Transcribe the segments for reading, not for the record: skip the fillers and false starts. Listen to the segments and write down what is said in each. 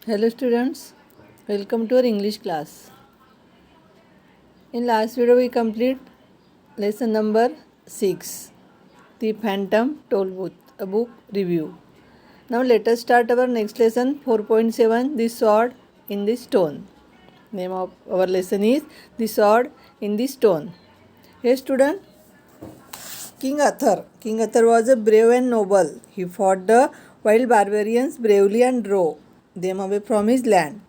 Hello students, welcome to our English class. In last video we complete lesson number 6, The Phantom Tollbooth, a book review. Now let us start our next lesson 4.7, The Sword in the Stone. Name of our lesson is The Sword in the Stone. Hey student, King Arthur. King Arthur was a brave and noble. He fought the wild barbarians bravely and drove them away from his land.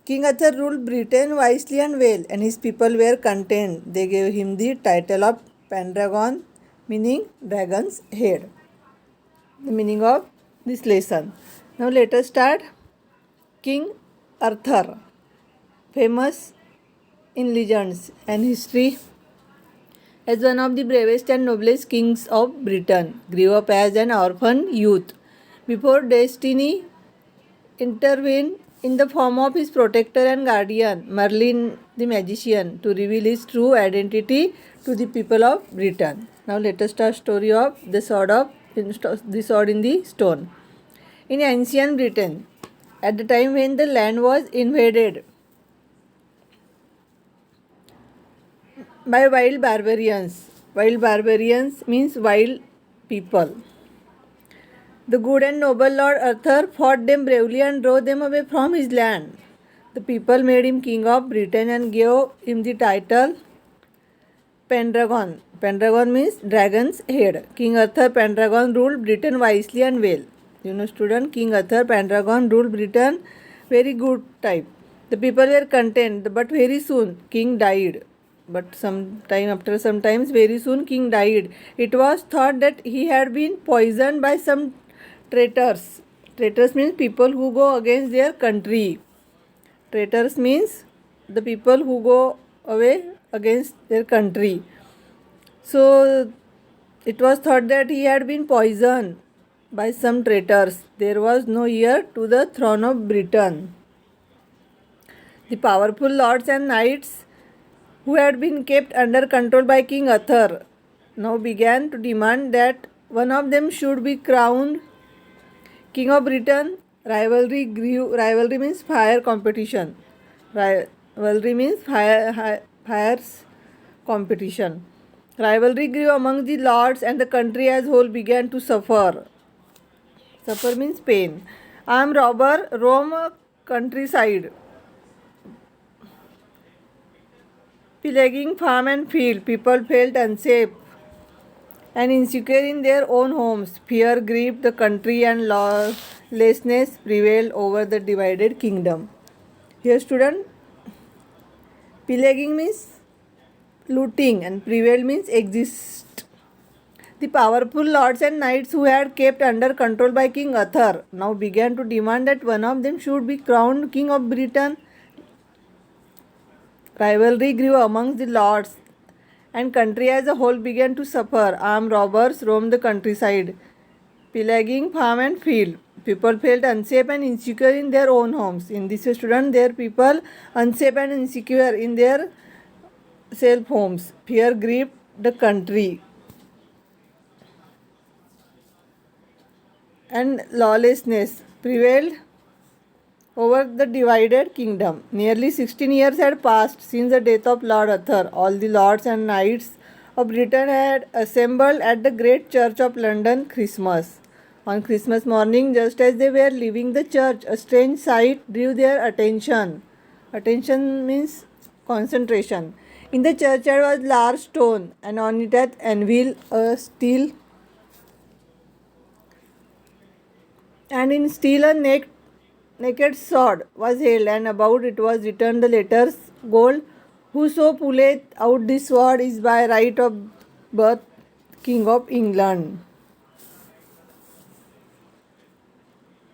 King Arthur ruled Britain wisely and well, and his people were content. They gave him the title of Pendragon, meaning dragon's head. The meaning of this lesson. Now let us start. King Arthur, famous in legends and history as one of the bravest and noblest kings of Britain, grew up as an orphan youth before destiny intervened in the form of his protector and guardian, Merlin the magician, to reveal his true identity to the people of Britain. Now let us start story of the sword in the stone. In ancient Britain, at the time when the land was invaded by wild barbarians means wild people. The good and noble Lord Arthur fought them bravely and drove them away from his land. The people made him king of Britain and gave him the title Pendragon. Pendragon means dragon's head. King Arthur Pendragon ruled Britain wisely and well. You know student, King Arthur Pendragon ruled Britain very good type. The people were content, but very soon king died. But after some times, very soon king died. It was thought that he had been poisoned by some traitors. Traitors means people who go against their country. Traitors means the people who go away against their country. So it was thought that he had been poisoned by some traitors. There was no heir to the throne of Britain. The powerful lords and knights who had been kept under control by King Arthur now began to demand that one of them should be crowned King of Britain. Rivalry grew. Rivalry means fire competition. Rivalry means fires competition. Rivalry grew among the lords, and the country as whole began to suffer. Suffer means pain. Armed robber roam countryside, pillaging farm and field. People felt unsafe and insecure in their own homes. Fear gripped the country and lawlessness prevailed over the divided kingdom. Here student, pillaging means looting and prevailed means exist. The powerful lords and knights who had kept under control by King Arthur now began to demand that one of them should be crowned King of Britain. Rivalry grew amongst the lords, and country as a whole began to suffer. Armed robbers roamed the countryside, pillaging farm and field. People felt unsafe and insecure in their own homes. In this student, there people unsafe and insecure in their self homes. Fear gripped the country, and lawlessness prevailed over the divided kingdom. Nearly 16 years had passed since the death of Lord Arthur. All the lords and knights of Britain had assembled at the great church of London Christmas. On Christmas morning, just as they were leaving the church, a strange sight drew their attention. Attention means concentration. In the churchyard was a large stone, and on it at anvil a steel, and in steel a naked sword was held, and about it was written the letters gold, "Whoso pulleth out this sword is by right of birth King of England."